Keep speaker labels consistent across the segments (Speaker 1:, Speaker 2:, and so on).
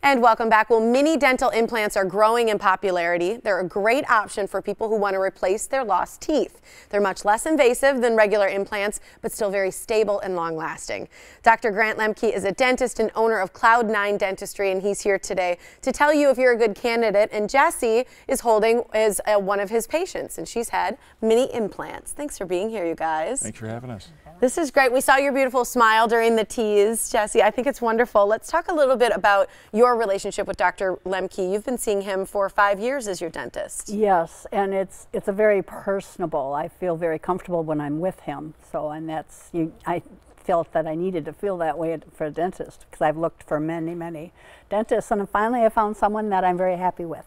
Speaker 1: And welcome back. Well, mini dental implants are growing in popularity. They're a great option for people who want to replace their lost teeth. They're much less invasive than regular implants, but still very stable and long-lasting. Dr. Grant Lemke is a dentist and owner of Cloud9 Dentistry, and he's here today to tell you if you're a good candidate. And Jessie is one of his patients, and she's had mini implants. Thanks for being here, you guys.
Speaker 2: Thanks for having us.
Speaker 1: This is great. We saw your beautiful smile during the tease, Jessie. I think it's wonderful. Let's talk a little bit about your relationship with Dr. Lemke. You've been seeing him for 5 years as your dentist.
Speaker 3: Yes, and it's a very personable. I feel very comfortable when I'm with him. So, and that's I felt that I needed to feel that way for a dentist because I've looked for many dentists, and finally I found someone that I'm very happy with.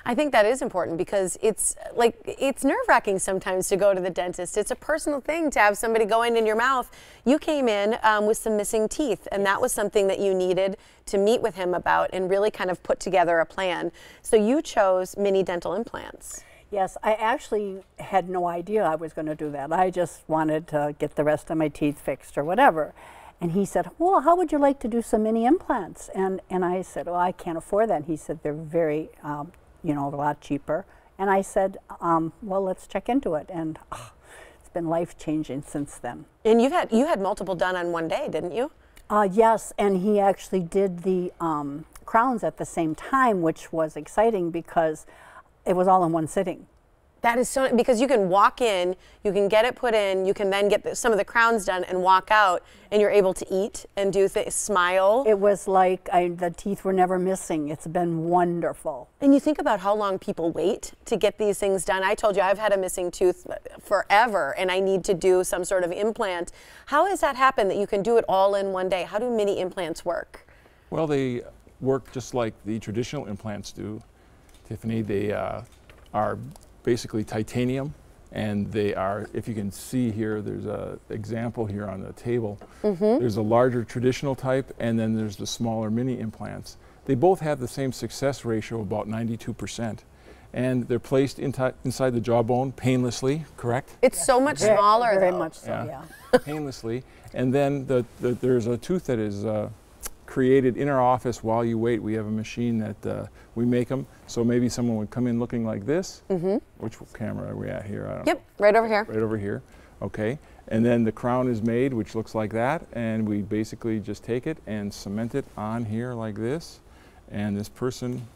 Speaker 1: I think that is important because it's nerve-wracking sometimes to go to the dentist. It's a personal thing to have somebody go in your mouth. You came in with some missing teeth, and that was something that you needed to meet with him about and really kind of put together a plan. So you chose mini dental implants.
Speaker 3: Yes, I actually had no idea I was going to do that. I just wanted to get the rest of my teeth fixed or whatever. And he said, well, how would you like to do some mini implants? And I said, well, I can't afford that. And he said, they're very a lot cheaper. And I said, well, let's check into it. And it's been life-changing since then.
Speaker 1: And you had multiple done on one day, didn't you?
Speaker 3: Yes, and he actually did the crowns at the same time, which was exciting because it was all in one sitting.
Speaker 1: That is so, because you can walk in, you can get it put in, you can then get some of the crowns done and walk out, and you're able to eat and do smile.
Speaker 3: It was like the teeth were never missing. It's been wonderful.
Speaker 1: And you think about how long people wait to get these things done. I told you I've had a missing tooth forever, and I need to do some sort of implant. How has that happened that you can do it all in one day? How do mini implants work?
Speaker 2: Well, they work just like the traditional implants do, Tiffany. They are basically titanium, and they are, if you can see here, there's an example here on the table. There's a larger traditional type, and then there's the smaller mini implants. They both have the same success ratio, about 92%, and they're placed inside the jawbone painlessly, correct?
Speaker 1: It's so much smaller,
Speaker 3: very
Speaker 1: though.
Speaker 3: much so, yeah.
Speaker 2: Painlessly, and then there's a tooth that is created in our office while you wait. We have a machine that we make them, so maybe someone would come in looking like this. Which camera are we at here? I don't know.
Speaker 1: Right over here.
Speaker 2: Right over here, okay. And then the crown is made, which looks like that, and we basically just take it and cement it on here like this, and this person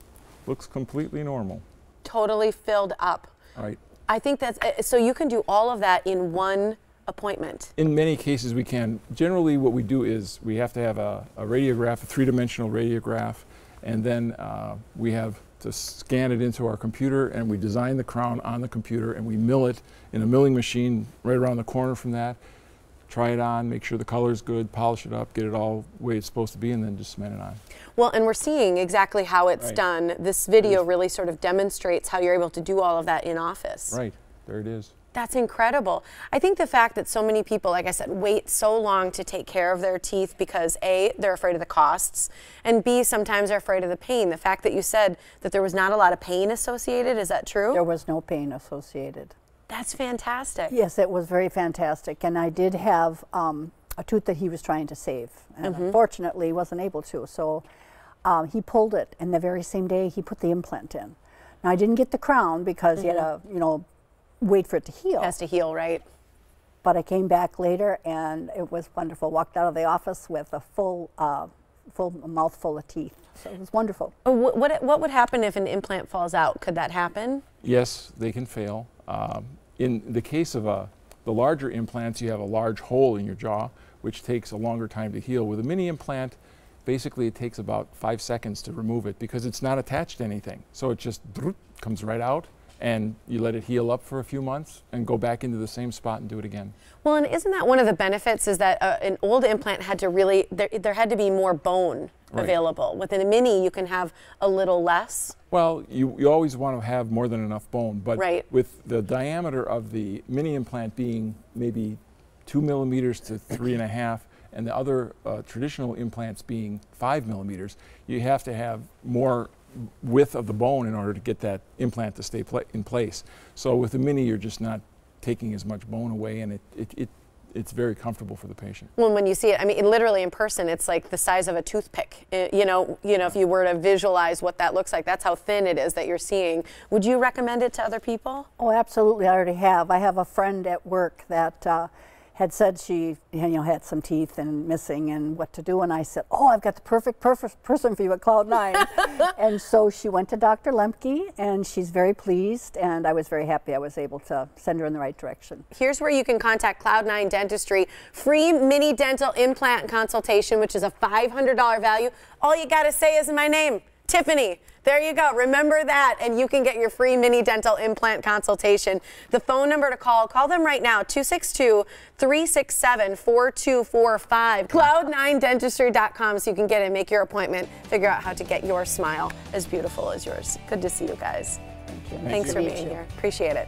Speaker 2: looks completely normal.
Speaker 1: Totally filled up.
Speaker 2: Right. I
Speaker 1: think that's, so you can do all of that in one appointment?
Speaker 2: In many cases we can. Generally what we do is we have to have a radiograph, a three-dimensional radiograph, and then we have to scan it into our computer, and we design the crown on the computer, and we mill it in a milling machine right around the corner from that, try it on, make sure the color's good, polish it up, get it all the way it's supposed to be, and then just cement it on. Well,
Speaker 1: and we're seeing exactly how it's done. This video really sort of demonstrates how you're able to do all of that in office.
Speaker 2: Right, there it is.
Speaker 1: That's incredible. I think the fact that so many people, like I said, wait so long to take care of their teeth because A, they're afraid of the costs, and B, sometimes they're afraid of the pain. The fact that you said that there was not a lot of pain associated, is that true?
Speaker 3: There was no pain associated.
Speaker 1: That's fantastic.
Speaker 3: Yes, it was very fantastic. And I did have a tooth that he was trying to save, and unfortunately he wasn't able to. So he pulled it, and the very same day he put the implant in. Now I didn't get the crown because he had to, wait for it to heal.
Speaker 1: It has to heal, right?
Speaker 3: But I came back later, and it was wonderful. Walked out of the office with a full mouthful of teeth. So it was wonderful.
Speaker 1: What would happen if an implant falls out? Could that happen?
Speaker 2: Yes, they can fail. In the case of the larger implants, you have a large hole in your jaw, which takes a longer time to heal. With a mini implant, basically it takes about 5 seconds to remove it because it's not attached to anything. So it just comes right out, and you let it heal up for a few months and go back into the same spot and do it again. Well,
Speaker 1: and isn't that one of the benefits, is that an old implant had to really, there had to be more bone available. Within a mini, you can have a little less.
Speaker 2: Well, you always want to have more than enough bone, but with the diameter of the mini implant being maybe 2 millimeters to 3.5, and the other traditional implants being 5 millimeters, you have to have more width of the bone in order to get that implant to stay in place. So with the mini, you're just not taking as much bone away, and it's very comfortable for the patient.
Speaker 1: Well, when you see it, I mean, literally in person, it's like the size of a toothpick. You know, if you were to visualize what that looks like, that's how thin it is that you're seeing. Would you recommend it to other people?
Speaker 3: Oh, absolutely. I already have. I have a friend at work that had said she had some teeth and missing and what to do, and I said, oh, I've got the perfect person for you at Cloud9. And so she went to Dr. Lemke, and she's very pleased, and I was very happy I was able to send her in the right direction.
Speaker 1: Here's where you can contact Cloud9 Dentistry. Free mini dental implant consultation, which is a $500 value. All you got to say is my name, Tiffany. There you go. Remember that, and you can get your free mini dental implant consultation. The phone number to call them right now, 262-367-4245. Cloud9dentistry.com so you can get in, make your appointment, figure out how to get your smile as beautiful as yours. Good to see you guys.
Speaker 3: Thank you.
Speaker 1: Thanks for being here. Appreciate it.